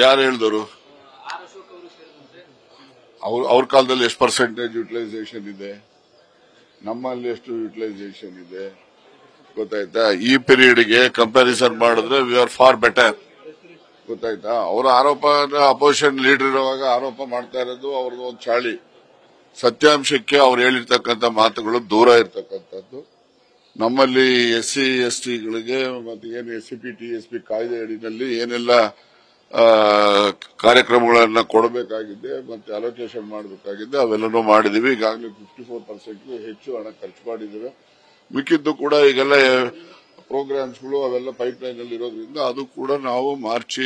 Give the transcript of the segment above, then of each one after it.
ಯಾರು ಹೇಳಿದವರು? ಅವ್ರ ಕಾಲದಲ್ಲಿ ಎಷ್ಟು ಪರ್ಸೆಂಟೇಜ್ ಯುಟಿಲೈಸೇಷನ್ ಇದೆ, ನಮ್ಮಲ್ಲಿ ಎಷ್ಟು ಯುಟಿಲೈಸೇಷನ್ ಇದೆ ಗೊತ್ತಾಯ್ತಾ? ಈ ಪೀರಿಯಡ್ಗೆ ಕಂಪ್ಯಾರಿಸನ್ ಮಾಡಿದ್ರೆ ವಿ ಆರ್ ಫಾರ್ ಬೆಟರ್. ಗೊತ್ತಾಯ್ತಾ? ಅವರ ಆರೋಪ ಅಪೋಸಿಷನ್ ಲೀಡರ್ ಇರುವಾಗ ಆರೋಪ ಮಾಡ್ತಾ ಇರೋದು ಅವ್ರದ್ದು ಒಂದು ಚಾಳಿ. ಸತ್ಯಾಂಶಕ್ಕೆ ಅವ್ರು ಹೇಳಿರ್ತಕ್ಕಂಥ ಮಾತುಗಳು ದೂರ ಇರ್ತಕ್ಕಂಥದ್ದು. ನಮ್ಮಲ್ಲಿ SC STಗಳಿಗೆ ಮತ್ತೆ ಏನು SCP TSP ಕಾಯ್ದೆ ಅಡಿನಲ್ಲಿ ಏನೆಲ್ಲ ಕಾರ್ಯಕ್ರಮಗಳನ್ನ ಕೊಡಬೇಕಾಗಿದೆ ಮತ್ತೆ ಅಲೋಕೇಶನ್ ಮಾಡಬೇಕಾಗಿದೆ ಅವೆಲ್ಲನೂ ಮಾಡಿದೀವಿ. ಈಗಾಗಲೇ 54% ಹೆಚ್ಚು ಹಣ ಖರ್ಚು ಮಾಡಿದ್ದೇವೆ. ಮಿಕ್ಕಿದ್ದು ಕೂಡ ಈಗೆಲ್ಲ ಪ್ರೋಗ್ರಾಮ್ಸ್ಗಳು ಅವೆಲ್ಲ ಪೈಪ್ಲೈನ್ ಅಲ್ಲಿ ಇರೋದ್ರಿಂದ ಅದು ಕೂಡ ನಾವು ಮಾರ್ಚ್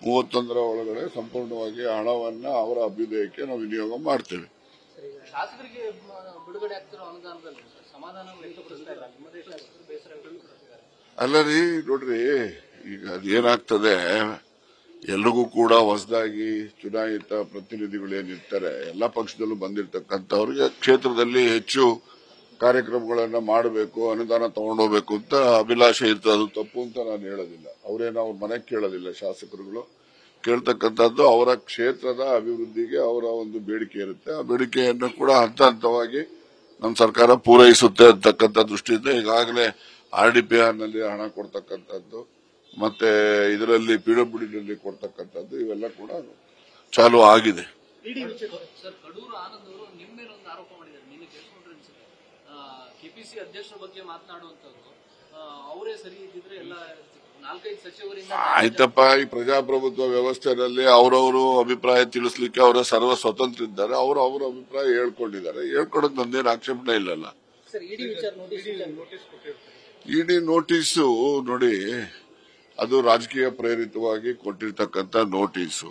31 ಒಳಗಡೆ ಸಂಪೂರ್ಣವಾಗಿ ಹಣವನ್ನ ಅವರ ಅಭ್ಯುದಯಕ್ಕೆ ನಾವು ವಿನಿಯೋಗ ಮಾಡ್ತೇವೆ. ಶಾಸಕರಿಗೆ ಬಿಡುಗಡೆ ಆಗ್ತಿರೋ ಅನುದಾನದಲ್ಲಿ ಸಮಾಧಾನ ವ್ಯಕ್ತಪಡಿಸ್ತಾ ಇಲ್ಲ. ನಿಮ್ಮದೇ ಶಾಸಕರು ಬೇಸರ ವ್ಯಕ್ತಪಡಿಸಿದ್ದಾರೆ. ಅಲ್ಲ ರೀ, ನೋಡ್ರಿ, ಈಗ ಅದೇನಾಗ್ತದೆ, ಎಲ್ರಿಗೂ ಕೂಡ ಹೊಸದಾಗಿ ಚುನಾಯಿತ ಪ್ರತಿನಿಧಿಗಳು ಏನಿರ್ತಾರೆ ಎಲ್ಲ ಪಕ್ಷದಲ್ಲೂ ಬಂದಿರತಕ್ಕಂಥವ್ರಿಗೆ ಕ್ಷೇತ್ರದಲ್ಲಿ ಹೆಚ್ಚು ಕಾರ್ಯಕ್ರಮಗಳನ್ನ ಮಾಡಬೇಕು, ಅನುದಾನ ತಗೊಂಡೋಗ್ಬೇಕು ಅಂತ ಅಭಿಲಾಷೆ ಇರ್ತದೆ. ಅದು ತಪ್ಪು ಅಂತ ನಾನು ಹೇಳೋದಿಲ್ಲ. ಅವ್ರೇನೋ ಅವ್ರ ಮನೆಗೆ ಕೇಳೋದಿಲ್ಲ. ಶಾಸಕರುಗಳು ಕೇಳ್ತಕ್ಕಂಥದ್ದು ಅವರ ಕ್ಷೇತ್ರದ ಅಭಿವೃದ್ಧಿಗೆ ಅವರ ಒಂದು ಬೇಡಿಕೆ ಇರುತ್ತೆ. ಆ ಬೇಡಿಕೆಯನ್ನು ಕೂಡ ಹಂತ ಹಂತವಾಗಿ ನಮ್ಮ ಸರ್ಕಾರ ಪೂರೈಸುತ್ತೆ ಅಂತಕ್ಕಂಥ ದೃಷ್ಟಿಯಿಂದ ಈಗಾಗಲೇ RDPR ನಲ್ಲಿ ಹಣ ಕೊಡ್ತಕ್ಕಂಥದ್ದು ಮತ್ತೆ ಇದರಲ್ಲಿ PWD ಕೊಡ್ತಕ್ಕಂಥದ್ದು ಇವೆಲ್ಲ ಕೂಡ ಚಾಲು ಆಗಿದೆ. ಸರ್, ಕಡೂರು ಆನಂದ್ ಅವರು ನಿಮ್ಮ ಮೇಲೆ ಒಂದು ಆರೋಪ ಮಾಡಿದ್ದಾರೆ. ನಿನ್ನೆ ಕೇಳಿಸ್ಕೊಂಡ್ರೆ ಅನ್ಸುತ್ತೆ, KPC ಅಧ್ಯಕ್ಷರ ಬಗ್ಗೆ ಮಾತನಾಡುವಂತದ್ದು ಅವರೇ ಸರಿ ಇದ್ದಿದ್ರೆ ಎಲ್ಲ 4-5 ಸಚಿವರಿಂದ. ಆಯ್ತಪ್ಪ, ಈ ಪ್ರಜಾಪ್ರಭುತ್ವ ವ್ಯವಸ್ಥೆಯಲ್ಲಿ ಅವರವರು ಅಭಿಪ್ರಾಯ ತಿಳಿಸ್ಲಿಕ್ಕೆ ಅವರ ಸರ್ವ ಸ್ವತಂತ್ರ ಇದ್ದಾರೆ. ಅವರು ಅವರ ಅಭಿಪ್ರಾಯ ಹೇಳ್ಕೊಂಡಿದ್ದಾರೆ. ಹೇಳ್ಕೊಡಕ್ ನಂದೇನು ಆಕ್ಷೇಪಣೆ ಇಲ್ಲಲ್ಲ. ಇಡಿ ನೋಟಿಸು ನೋಡಿ, ಅದು ರಾಜಕೀಯ ಪ್ರೇರಿತವಾಗಿ ಕೊಟ್ಟಿರ್ತಕ್ಕಂಥ ನೋಟಿಸು.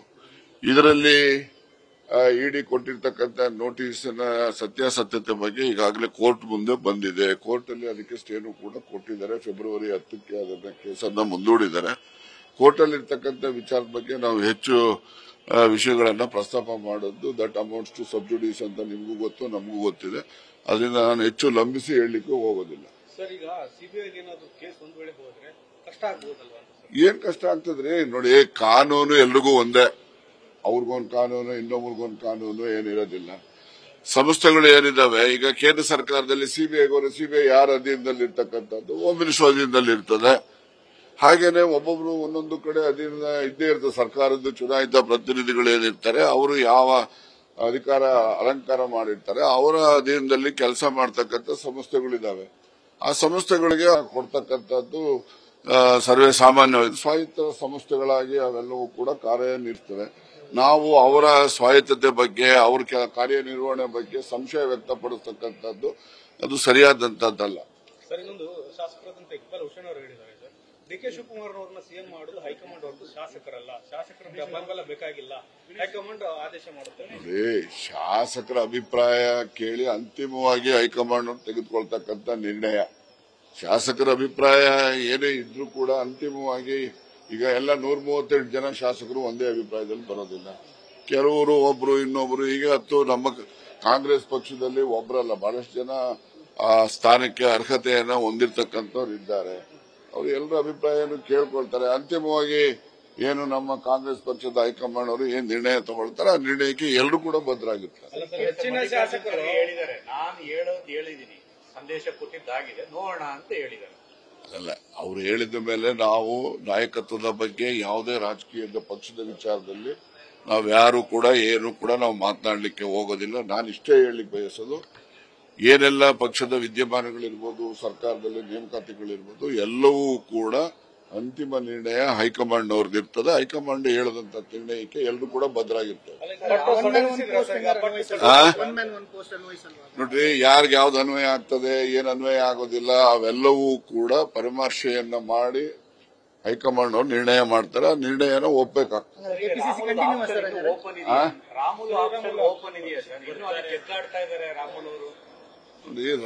ಇದರಲ್ಲಿ ಇಡಿ ಕೊಟ್ಟಿರ್ತಕ್ಕಂಥ ನೋಟಿಸಿನ ಸತ್ಯಾಸತ್ಯತೆ ಬಗ್ಗೆ ಈಗಾಗಲೇ ಕೋರ್ಟ್ ಮುಂದೆ ಬಂದಿದೆ. ಕೋರ್ಟ್ ಅಲ್ಲಿ ಅದಕ್ಕೆ ಸ್ಟೇನು ಕೂಡ ಕೊಟ್ಟಿದ್ದಾರೆ. ಫೆಬ್ರವರಿ 10ಕ್ಕೆ ಅದನ್ನ ಕೇಸನ್ನ ಮುಂದೂಡಿದ್ದಾರೆ. ಕೋರ್ಟ್ ಅಲ್ಲಿ ಇರ್ತಕ್ಕಂಥ ವಿಚಾರದ ಬಗ್ಗೆ ನಾವು ಹೆಚ್ಚು ವಿಷಯಗಳನ್ನ ಪ್ರಸ್ತಾಪ ಮಾಡೋದು ದಟ್ ಅಮೌಂಟ್ಸ್ ಟು ಸಬ್ಜುಡೀಸ್ ಅಂತ ನಿಮಗೂ ಗೊತ್ತು, ನಮಗೂ ಗೊತ್ತಿದೆ. ಅದರಿಂದ ನಾನು ಹೆಚ್ಚು ಲಂಬಿಸಿ ಹೇಳಲಿಕ್ಕೆ ಹೋಗೋದಿಲ್ಲ. ಏನ್ ಕಷ್ಟ ಆಗ್ತದ್ರಿ? ನೋಡಿ, ಕಾನೂನು ಎಲ್ರಿಗೂ ಒಂದೇ. ಅವ್ರಿಗೊಂದು ಕಾನೂನು, ಇನ್ನೊಬ್ರಿಗೊಂದು ಕಾನೂನು ಏನಿರೋದಿಲ್ಲ. ಸಂಸ್ಥೆಗಳು ಏನಿದಾವೆ, ಈಗ ಕೇಂದ್ರ ಸರ್ಕಾರದಲ್ಲಿ ಸಿಬಿಐ ಯಾರ ಅಧೀನದಲ್ಲಿ ಇರ್ತಕ್ಕಂಥದ್ದು ಹೋಮ್ ಮಿನಿಸ್ಟರ್ ಅಧೀನದಲ್ಲಿ ಇರ್ತದೆ. ಹಾಗೇನೆ ಒಬ್ಬೊಬ್ರು ಒಂದೊಂದು ಕಡೆ ಅಧೀನ ಇದ್ದೇ ಇರ್ತದೆ. ಸರ್ಕಾರದ ಚುನಾಯಿತ ಪ್ರತಿನಿಧಿಗಳು ಏನಿರ್ತಾರೆ ಅವರು ಯಾವ ಅಧಿಕಾರ ಅಲಂಕಾರ ಮಾಡಿರ್ತಾರೆ ಅವರ ಅಧೀನದಲ್ಲಿ ಕೆಲಸ ಮಾಡ್ತಕ್ಕಂಥ ಸಂಸ್ಥೆಗಳಿದಾವೆ. ಆ ಸಂಸ್ಥೆಗಳಿಗೆ ಕೊಡ್ತಕ್ಕಂಥದ್ದು ಸರ್ವೇ ಸಾಮಾನ್ಯವಾಗಿ ಸ್ವಾಯತ್ತ ಸಂಸ್ಥೆಗಳಾಗಿ ಅವೆಲ್ಲವೂ ಕೂಡ ಕಾರ್ಯನಿರ್ವಹಿಸ್ತವೆ. ನಾವು ಅವರ ಸ್ವಾಯತ್ತತೆ ಬಗ್ಗೆ, ಅವರ ಕಾರ್ಯನಿರ್ವಹಣೆ ಬಗ್ಗೆ ಸಂಶಯ ವ್ಯಕ್ತಪಡಿಸತಕ್ಕಂಥದ್ದು ಅದು ಸರಿಯಾದಂತದ್ದಲ್ಲ. ಸರ್, ಇನ್ನೊಂದು ಶಾಸಕರಾದಂತ ಇಕ್ಬಾಲ್ ಹುಸೇನ್ ಅವರು ಹೇಳಿದ್ದಾರೆ ಸರ್, DK ಶಿವಕುಮಾರ್ ಅವ್ರನ್ನ CM ಮಾಡೋದು ಹೈಕಮಾಂಡ್ ಅವ್ರದ್ದು, ಶಾಸಕರಲ್ಲ. ಶಾಸಕರ ಬೆಂಬಲ ಬೇಕಾಗಿಲ್ಲ, ಹೈಕಮಾಂಡ್ ಆದೇಶ ಮಾಡುತ್ತೆ. ನೋಡಿ, ಶಾಸಕರ ಅಭಿಪ್ರಾಯ ಕೇಳಿ ಅಂತಿಮವಾಗಿ ಹೈಕಮಾಂಡ್ ತೆಗೆದುಕೊಳ್ತಕ್ಕಂಥ ನಿರ್ಣಯ. ಶಾಸಕರ ಅಭಿಪ್ರಾಯ ಏನೇ ಇದ್ರೂ ಕೂಡ ಅಂತಿಮವಾಗಿ ಈಗ ಎಲ್ಲ 138 ಜನ ಶಾಸಕರು ಒಂದೇ ಅಭಿಪ್ರಾಯದಲ್ಲಿ ಬರೋದಿಲ್ಲ. ಕೆಲವರು ಒಬ್ರು ಇನ್ನೊಬ್ರು, ಈಗ ನಮ್ಮ ಕಾಂಗ್ರೆಸ್ ಪಕ್ಷದಲ್ಲಿ ಒಬ್ಬರಲ್ಲ ಬಹಳಷ್ಟು ಜನ ಆ ಸ್ಥಾನಕ್ಕೆ ಅರ್ಹತೆಯನ್ನ ಹೊಂದಿರತಕ್ಕಂಥವ್ರು ಇದ್ದಾರೆ. ಅವರು ಎಲ್ಲರ ಅಭಿಪ್ರಾಯವನ್ನು ಕೇಳ್ಕೊಳ್ತಾರೆ. ಅಂತಿಮವಾಗಿ ಏನು ನಮ್ಮ ಕಾಂಗ್ರೆಸ್ ಪಕ್ಷದ ಹೈಕಮಾಂಡ್ ಅವರು ಏನ್ ನಿರ್ಣಯ ತಗೊಳ್ತಾರೆ ಆ ನಿರ್ಣಯಕ್ಕೆ ಎಲ್ಲರೂ ಕೂಡ ಬದ್ಧರಾಗಿರ್ತಾರೆ. ಹೆಚ್ಚಿನ ಶಾಸಕರು ಹೇಳಿದ್ದಾರೆ, ನಾನು ಹೇಳಿದ್ದೀನಿ, ಸಂದೇಶ ಕೊಟ್ಟಿದ್ದಾಗಿದೆ, ನೋಡೋಣ ಅಂತ ಹೇಳಿದ್ದಾರೆ. ಅಲ್ಲ, ಅವ್ರು ಹೇಳಿದ ಮೇಲೆ ನಾವು ನಾಯಕತ್ವದ ಬಗ್ಗೆ ಯಾವುದೇ ರಾಜಕೀಯದ ಪಕ್ಷದ ವಿಚಾರದಲ್ಲಿ ನಾವ್ಯಾರು ಕೂಡ ಏನು ಕೂಡ ನಾವು ಮಾತನಾಡಲಿಕ್ಕೆ ಹೋಗೋದಿಲ್ಲ. ನಾನು ಇಷ್ಟೇ ಹೇಳಲಿಕ್ಕೆ ಬಯಸೋದು, ಏನೆಲ್ಲ ಪಕ್ಷದ ವಿದ್ಯಮಾನಗಳಿರ್ಬೋದು, ಸರ್ಕಾರದಲ್ಲಿ ನೇಮಕಾತಿಗಳಿರ್ಬೋದು, ಎಲ್ಲವೂ ಕೂಡ ಅಂತಿಮ ನಿರ್ಣಯ ಹೈಕಮಾಂಡ್ ಅವ್ರದ್ದಿರ್ತದೆ. ಹೈಕಮಾಂಡ್ ಹೇಳದಂತ ನಿರ್ಣಯಕ್ಕೆ ಎಲ್ಲರೂ ಕೂಡ ಬದ್ಧರಾಗಿರ್ತಾರೆ. ನೋಡ್ರಿ, ಯಾರಿಗೆ ಯಾವ್ದು ಅನ್ವಯ ಆಗ್ತದೆ, ಏನ್ ಅನ್ವಯ ಆಗೋದಿಲ್ಲ ಅವೆಲ್ಲವೂ ಕೂಡ ಪರಾಮರ್ಶೆಯನ್ನ ಮಾಡಿ ಹೈಕಮಾಂಡ್ ಅವ್ರು ನಿರ್ಣಯ ಮಾಡ್ತಾರೆ. ಆ ನಿರ್ಣಯನ ಒಪ್ಪಬೇಕಾಗ್ತದೆ.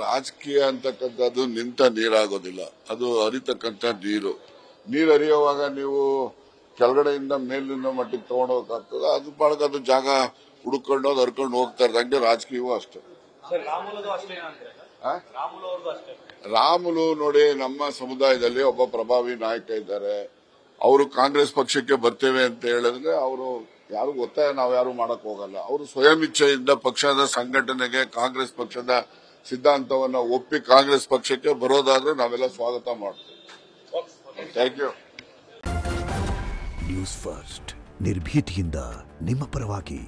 ರಾಜಕೀಯ ಅಂತಕ್ಕಂಥದ್ದು ನಿಂತ ನೀರಾಗೋದಿಲ್ಲ, ಅದು ಹರಿತಕ್ಕಂಥ ನೀರು. ನೀರು ಹರಿಯುವಾಗ ನೀವು ಕೆಳಗಡೆಯಿಂದ ಮೇಲಿನ ಮಟ್ಟಿಗೆ ತಗೊಂಡೋಗಕ್ಕಾಗ್ತದೆ. ಅದು ಬಳಗ ಅದು ಜಾಗ ಹುಡುಕೊಂಡು ಅದು ಹರ್ಕೊಂಡು ಹೋಗ್ತಾ ಇದ್ದಂಗೆ ರಾಜಕೀಯವೂ ಅಷ್ಟೇ. ರಾಮುಲು ನೋಡಿ, ನಮ್ಮ ಸಮುದಾಯದಲ್ಲಿ ಒಬ್ಬ ಪ್ರಭಾವಿ ನಾಯಕ ಇದ್ದಾರೆ. ಅವರು ಕಾಂಗ್ರೆಸ್ ಪಕ್ಷಕ್ಕೆ ಬರ್ತೇವೆ ಅಂತ ಹೇಳಿದ್ರೆ ಅವರು ಯಾರು ಒತ್ತಾಯ ನಾವು ಯಾರು ಮಾಡಕ್ ಹೋಗಲ್ಲ. ಅವರು ಸ್ವಯಂ ಇಚ್ಛೆಯಿಂದ ಪಕ್ಷದ ಸಂಘಟನೆಗೆ ಕಾಂಗ್ರೆಸ್ ಪಕ್ಷದ ಸಿದ್ಧಾಂತವನ್ನ ಒಪ್ಪಿ ಕಾಂಗ್ರೆಸ್ ಪಕ್ಷಕ್ಕೆ ಬರೋದಾದ್ರೆ ನಾವೆಲ್ಲ ಸ್ವಾಗತ ಮಾಡ್ತೇವೆ. Thank you. ನ್ಯೂಸ್ ಫಸ್ಟ್ ನಿರ್ಭೀತಿಯಿಂದ ನಿಮ್ಮ ಪರವಾಗಿ.